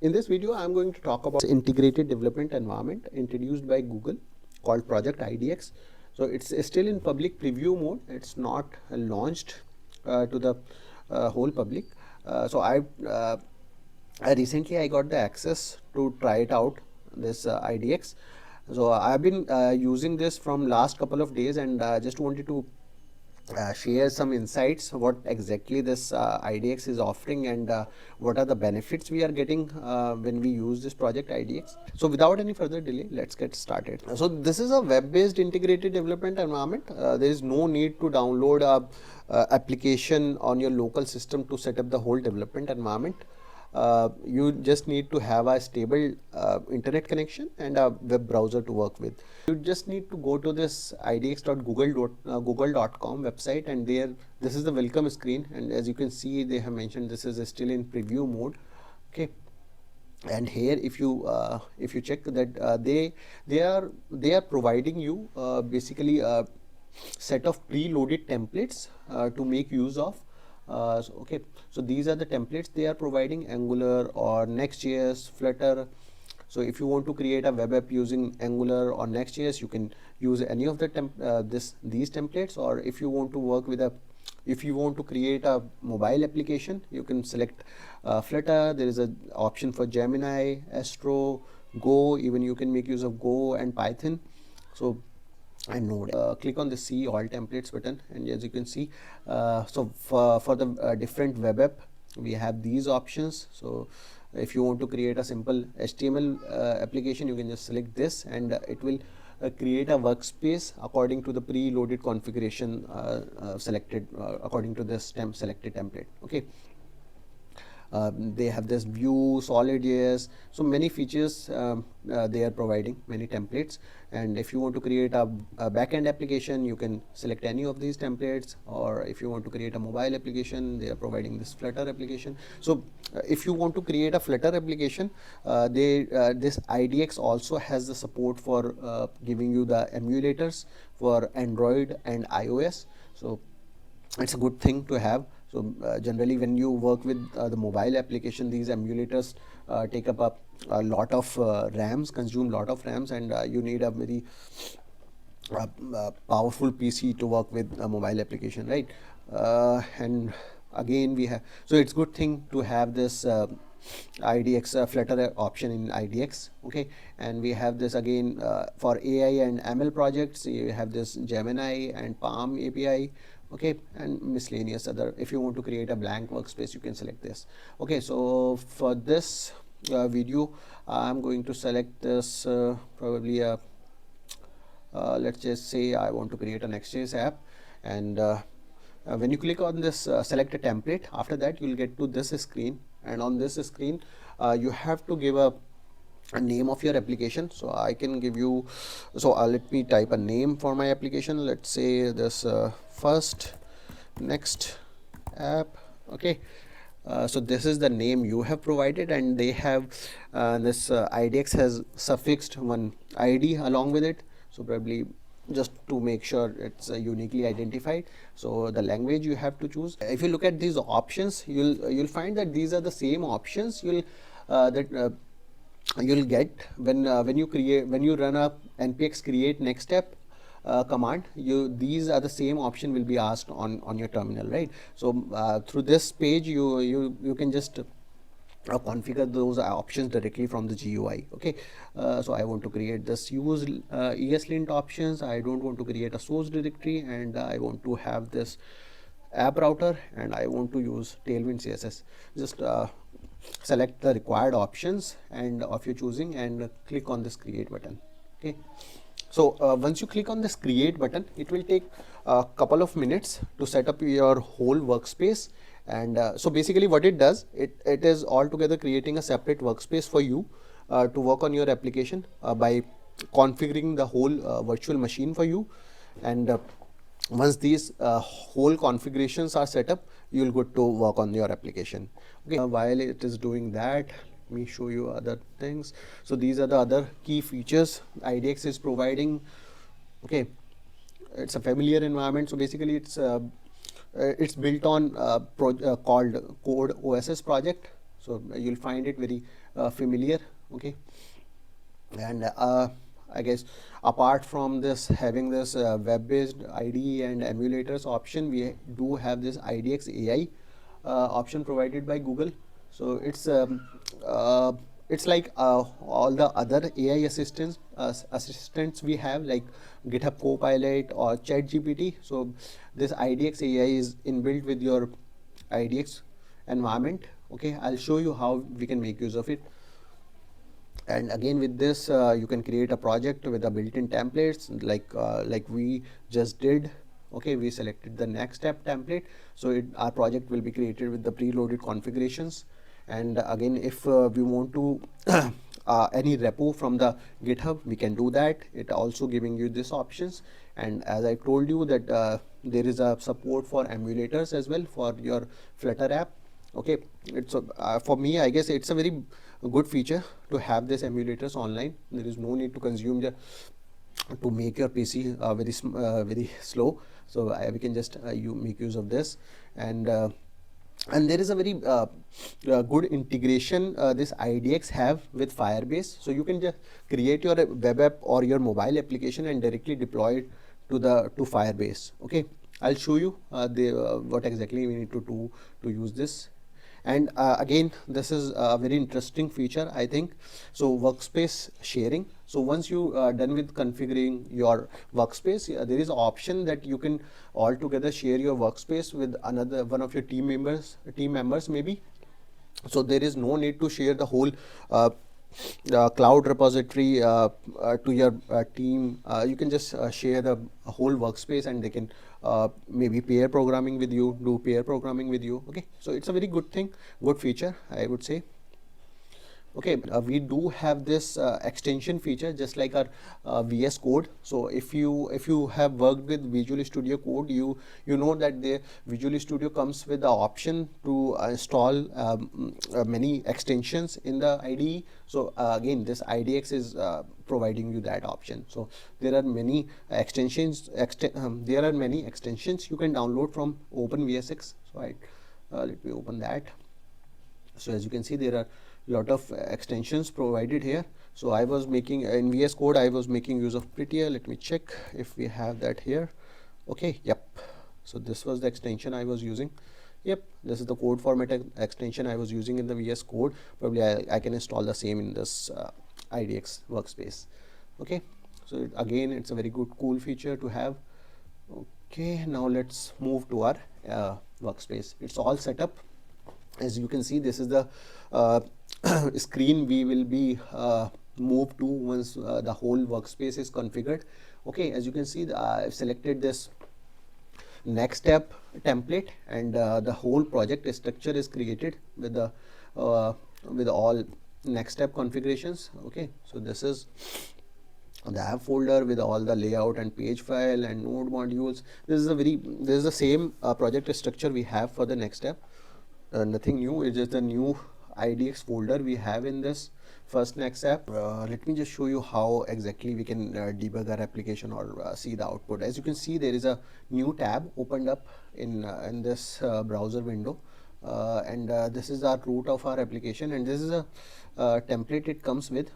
In this video, I'm going to talk about integrated development environment introduced by Google called Project IDX. So it's still in public preview mode. It's not launched to the whole public. I recently I got the access to try it out, this IDX. So I've been using this from last couple of days, and just wanted to share some insights what exactly this IDX is offering, and what are the benefits we are getting when we use this project IDX. So without any further delay, let's get started. So this is a web-based integrated development environment. There is no need to download a application on your local system to set up the whole development environment. You just need to have a stable internet connection and a web browser to work with. You just need to go to this idx.google.com website, and there this is the welcome screen, and as you can see they have mentioned this is still in preview mode. Okay, and here if you check that they are providing you basically a set of preloaded templates to make use of. So these are the templates they are providing: Angular or Next.js, Flutter. So if you want to create a web app using Angular or Next.js, you can use any of the these templates. Or if you want to work with if you want to create a mobile application, you can select Flutter. There is an option for Gemini, Astro, Go. Even you can make use of Go and Python. So and Node. Click on the See All Templates button, and as you can see, so for the different web app, we have these options. So if you want to create a simple HTML application, you can just select this, and it will create a workspace according to the preloaded configuration selected according to this selected template. Okay. They have this Vue, Solid.js, so many features they are providing, many templates. And if you want to create a backend application, you can select any of these templates. Or if you want to create a mobile application, they are providing this Flutter application. So if you want to create a Flutter application, this IDX also has the support for giving you the emulators for Android and iOS. So it's a good thing to have. So generally when you work with the mobile application, these emulators take up a lot of RAMs, consume lot of RAMs, and you need a very powerful PC to work with a mobile application, right? And again we have, so it's good thing to have this IDX Flutter option in IDX. Okay, and we have this again for AI and ML projects. You have this Gemini and Palm API. Okay, and miscellaneous other. If you want to create a blank workspace, you can select this. Okay, so for this video, I'm going to select this probably a let's just say I want to create a Next.js app, and when you click on this select a template, after that you'll get to this screen, and on this screen you have to give a name of your application. So I can give you, so let me type a name for my application. Let's say this first next app. Okay, so this is the name you have provided, and they have this IDX has suffixed one ID along with it, so probably just to make sure it's uniquely identified. So the language you have to choose. If you look at these options, you'll find that these are the same options you'll get when you run a npx create next step command. These are the same option will be asked on your terminal, right? So through this page you can just configure those options directly from the GUI. Okay, so I want to create this use ESLint options. I don't want to create a source directory, and I want to have this app router, and I want to use Tailwind CSS. Just select the required options and of your choosing, and click on this create button. Okay, so once you click on this create button, it will take a couple of minutes to set up your whole workspace. And so basically what it does, it is altogether creating a separate workspace for you to work on your application by configuring the whole virtual machine for you. And once these whole configurations are set up, you'll go to work on your application. Okay, while it is doing that, let me show you other things. So these are the other key features IDX is providing. Okay, it's a familiar environment. So basically it's built on called Code OSS project. So you'll find it very familiar. Okay, and I guess apart from this having this web-based IDE and emulators option, we do have this IDX AI option provided by Google. So it's like all the other AI assistants we have, like GitHub Copilot or ChatGPT. So this IDX AI is inbuilt with your IDX environment. Okay, I'll show you how we can make use of it. And again, with this you can create a project with a built-in templates, like we just did. Okay, we selected the next step template, so our project will be created with the preloaded configurations. And again, if we want to any repo from the GitHub, we can do that. It also giving you these options. And as I told you that there is a support for emulators as well for your Flutter app. Okay, it's for me, I guess it's a very good feature to have this emulators online. There is no need to consume to make your PC very slow. So we can just you make use of this. And there is a very good integration this IDX have with Firebase. So you can just create your web app or your mobile application and directly deploy it to Firebase. Okay, I'll show you what exactly we need to do to use this. And again, this is a very interesting feature, I think. So workspace sharing. So once you done with configuring your workspace, there is an option that you can altogether share your workspace with another one of your team members maybe. So there is no need to share the whole cloud repository to your team. You can just share the whole workspace, and they can maybe pair programming with you, do pair programming with you. Okay, so it's a very good thing, good feature, I would say. Okay, we do have this extension feature just like our VS Code. So if you have worked with Visual Studio Code, you know that the Visual Studio comes with the option to install many extensions in the IDE. So again, this IDX is providing you that option. So there are many extensions. There are many extensions you can download from OpenVSX. So let me open that. So as you can see, there are lot of extensions provided here. So I was making in VS Code, I was making use of Prettier. Let me check if we have that here. Okay, yep. So this was the extension I was using. Yep, this is the code format extension I was using in the VS Code. Probably I can install the same in this IDX workspace. Okay, so again, it's a very good cool feature to have. Okay, now let's move to our workspace. It's all set up. As you can see, this is the screen we will be moved to once the whole workspace is configured. Okay, as you can see, I've selected this next step template, and the whole project structure is created with the with all next step configurations. Okay, so this is the app folder with all the layout and page file and node modules. This is the same project structure we have for the next step. Nothing new, it's just a new IDX folder we have in this first next app. Let me just show you how exactly we can debug our application or see the output. As you can see, there is a new tab opened up in this browser window, and this is our root of our application, and this is a template it comes with.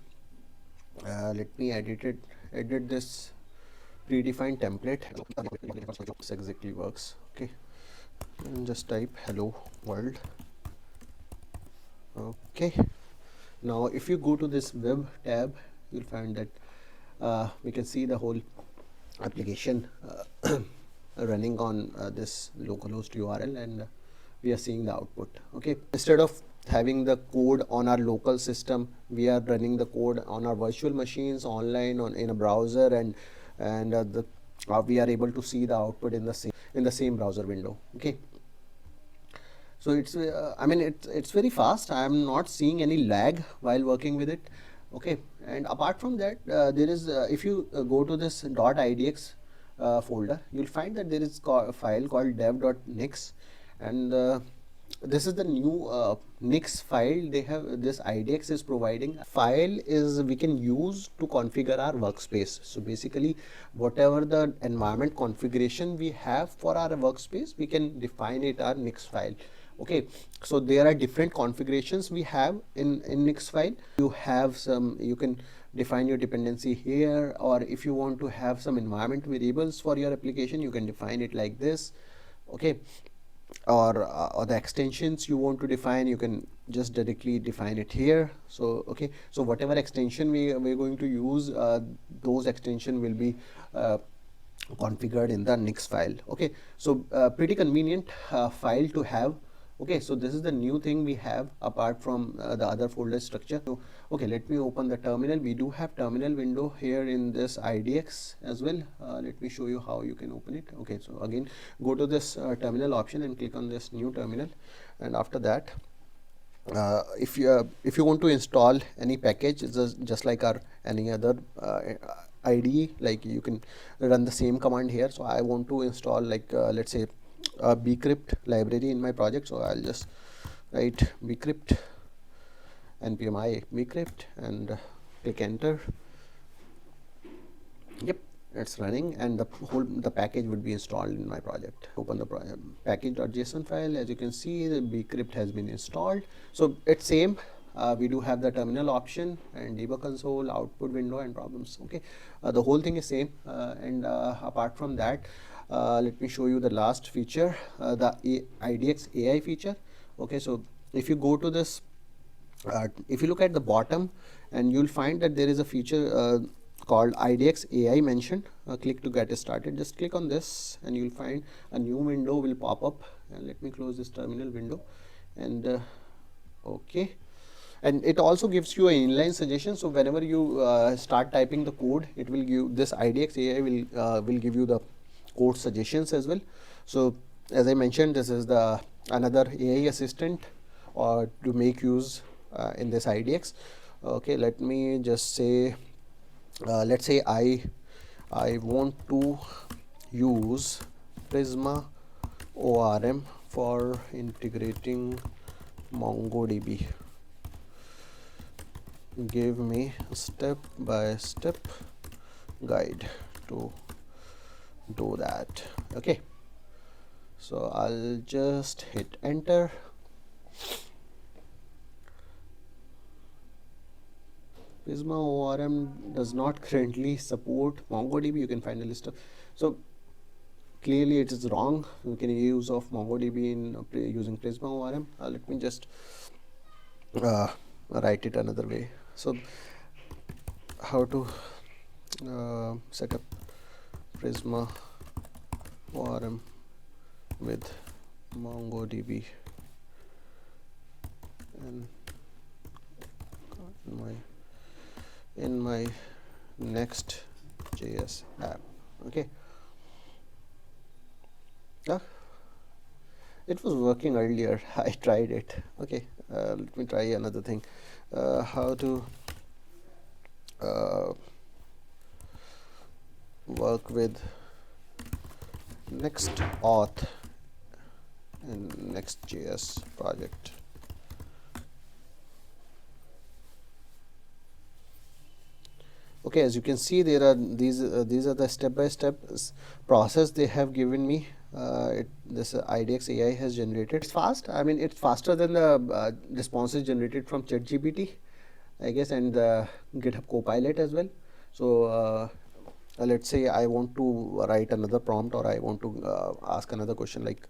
Let me edit this predefined template. This exactly works. Okay, and just type hello world. Okay, now if you go to this web tab, you'll find that we can see the whole application running on this localhost URL, and we are seeing the output. Okay, instead of having the code on our local system, we are running the code on our virtual machines online in a browser, and we are able to see the output in the same browser window. Okay, so it's I mean it's very fast. I am not seeing any lag while working with it. Okay, and apart from that, there is if you go to this .idx folder, you'll find that there is a file called dev.nix, and this is the new Nix file they have. This IDX is providing. File is we can use to configure our workspace. So basically, whatever the environment configuration we have for our workspace, we can define it our Nix file. Okay, so there are different configurations we have in Next file. You have some, you can define your dependency here, or if you want to have some environment variables for your application, you can define it like this. Okay, or the extensions you want to define, you can just directly define it here. So okay, so whatever extension we're going to use, those extension will be configured in the next file. Okay, so pretty convenient file to have. Okay, so this is the new thing we have apart from the other folder structure. So okay, let me open the terminal. We do have terminal window here in this IDX as well. Let me show you how you can open it. Okay, so again, go to this terminal option and click on this new terminal, and after that, if you want to install any package, it's just like our any other IDE, like you can run the same command here. So I want to install, like let's say a bcrypt library in my project, so I'll just write bcrypt npm I bcrypt and click enter. Yep, it's running, and the package would be installed in my project. Open the package.json file. As you can see, the bcrypt has been installed. So it's same. We do have the terminal option and debug console, output window, and problems. Okay, the whole thing is same. And apart from that, let me show you the last feature, the IDX AI feature. Okay, so if you go to this, if you look at the bottom, and you'll find that there is a feature called IDX AI mentioned. Click to get started. Just click on this, and you'll find a new window will pop up. And let me close this terminal window. And okay, and it also gives you an inline suggestion. So whenever you start typing the code, it will give this IDX AI will give you the code suggestions as well. So as I mentioned, this is the another AI assistant or to make use in this IDX. Okay, let me just say, let's say I want to use Prisma ORM for integrating MongoDB. Give me a step-by-step guide to do that. Okay, so I'll just hit enter. Prisma ORM does not currently support MongoDB. You can find a list of, so clearly it is wrong. You can use of MongoDB in using Prisma ORM. Let me just write it another way. So how to set up Prisma ORM with MongoDB and in my Next.js app. Okay, it was working earlier. I tried it. Okay, let me try another thing. How to work with next auth in Next.js project. Okay, as you can see, there are these are the step-by-step process they have given me. This IDX AI has generated. It's fast. I mean, it's faster than the responses generated from ChatGPT, I guess, and the GitHub Copilot as well. So let's say I want to write another prompt, or I want to ask another question, like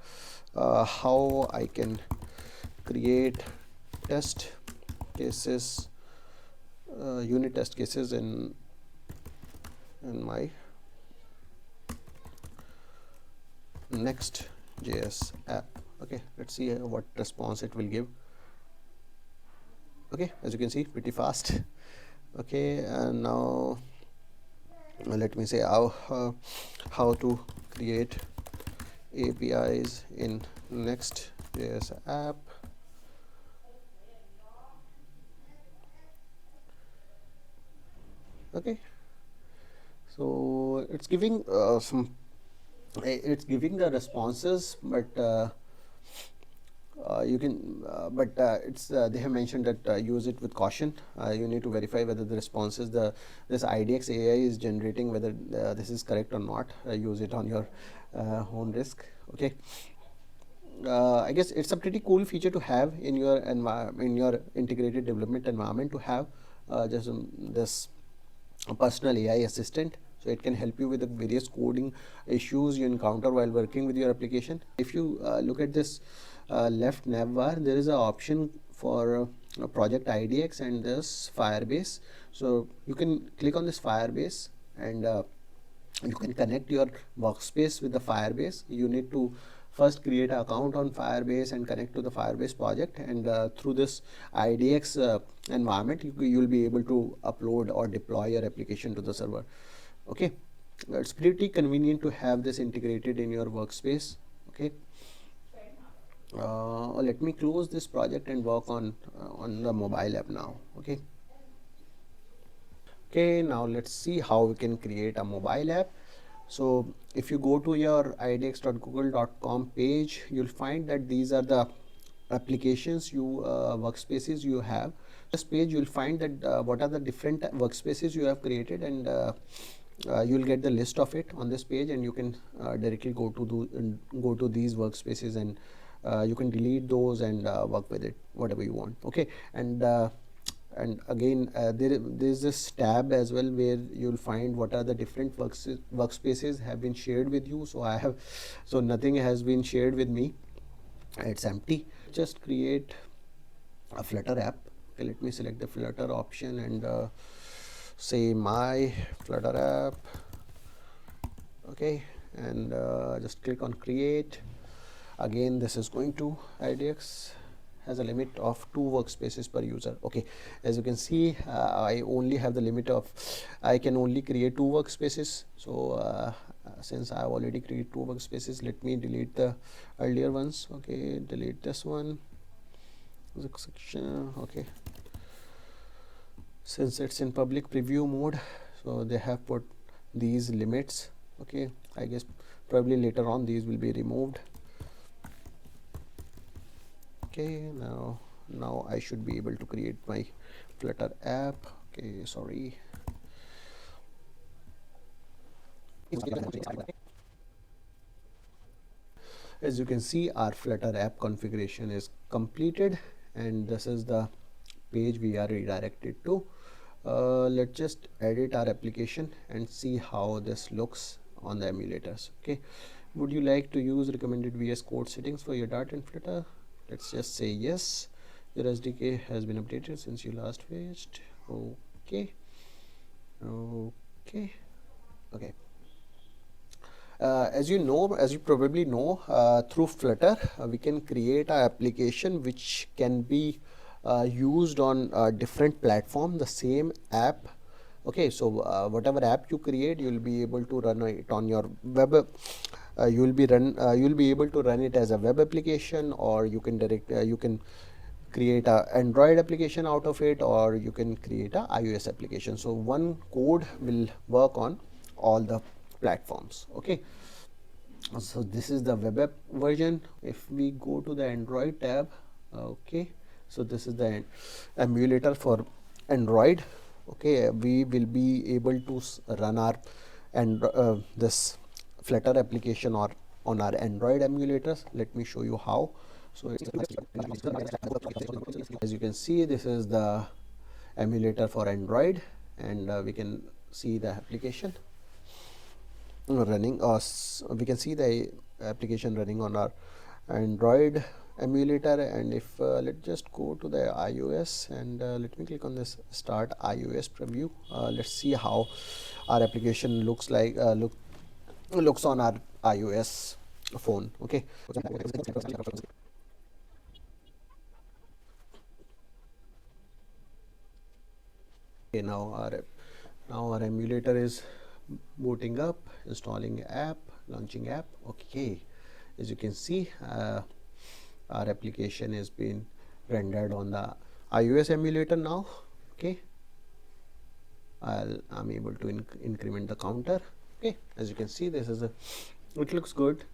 how I can create test cases, unit test cases in my Next.js app. Okay, let's see what response it will give. Okay, as you can see, pretty fast. Okay, and now let me say how to create APIs in Next.js app. Okay, so it's giving it's giving the responses, but you can but it's they have mentioned that use it with caution. You need to verify whether the responses this IDX AI is generating, whether this is correct or not. Use it on your own risk. Okay, I guess it's a pretty cool feature to have in your integrated development environment, to have just this a personal AI assistant. So it can help you with the various coding issues you encounter while working with your application. If you look at this left nav bar, there is an option for Project IDX and this Firebase. So you can click on this Firebase, and you can connect your workspace with the Firebase. You need to first create an account on Firebase and connect to the Firebase project, and through this IDX environment, you'll be able to upload or deploy your application to the server. Okay, it's pretty convenient to have this integrated in your workspace. Okay, let me close this project and work on the mobile app now. Okay. Okay, now let's see how we can create a mobile app. So if you go to your idx.google.com page, you'll find that these are the applications workspaces you have. This page, you'll find that what are the different workspaces you have created, and you'll get the list of it on this page, and you can directly go to these workspaces, and you can delete those and work with it whatever you want. Okay, and again there's this tab as well, where you'll find what are the different workspaces have been shared with you. So nothing has been shared with me, it's empty. Just create a Flutter app. Okay, let me select the Flutter option and say my Flutter app. Okay, and just click on create. Again, this is going to IDX has a limit of 2 workspaces per user. Okay, as you can see, I only have the limit of, I can only create 2 workspaces. So since I have already created 2 workspaces, let me delete the earlier ones. Okay, delete this one section. Okay, since it's in public preview mode, so they have put these limits. Okay, I guess probably later on these will be removed. Okay, now I should be able to create my Flutter app. Okay, sorry. As you can see, our Flutter app configuration is completed, and this is the page we are redirected to. Let's just edit our application and see how this looks on the emulators. Okay, would you like to use recommended VS Code settings for your Dart and Flutter? Let's just say yes. Your SDK has been updated since you last fetched. Okay. As you probably know, through Flutter, we can create an application which can be used on different platform, the same app. Okay, so whatever app you create, you'll be able to run it on your web. You'll be able to run it as a web application, or you can create a Android application out of it, or you can create a iOS application. So one code will work on all the platforms. Okay, so this is the web app version. If we go to the Android tab, okay, so this is the emulator for Android. Okay, we will be able to run our this Flutter application or on our Android emulators. Let me show you how. So as you can see, this is the emulator for Android, and we can see the application running, we can see the application running on our Android emulator. And if let's just go to the iOS, and let me click on this start iOS preview. Let's see how our application looks like looks on our iOS phone. Okay, now our emulator is booting up, installing app, launching app. Okay, as you can see, our application has been rendered on the iOS emulator now. Okay, I'm able to increment the counter. Okay, as you can see, it looks good.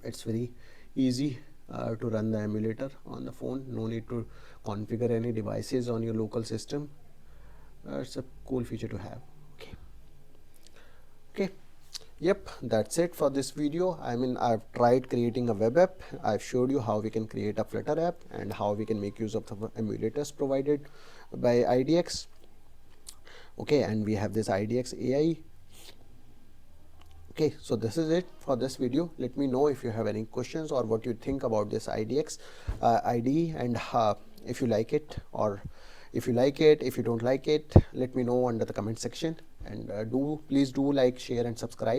It's very easy to run the emulator on the phone. No need to configure any devices on your local system. It's a cool feature to have. Okay, Yep, that's it for this video. I mean, I've tried creating a web app. I've showed you how we can create a Flutter app and how we can make use of the emulators provided by IDX. Okay, and we have this IDX AI. Okay, so this is it for this video. Let me know if you have any questions or what you think about this IDX IDE, and if you like it, or if you like it, if you don't like it, let me know under the comment section. And please do like, share and subscribe.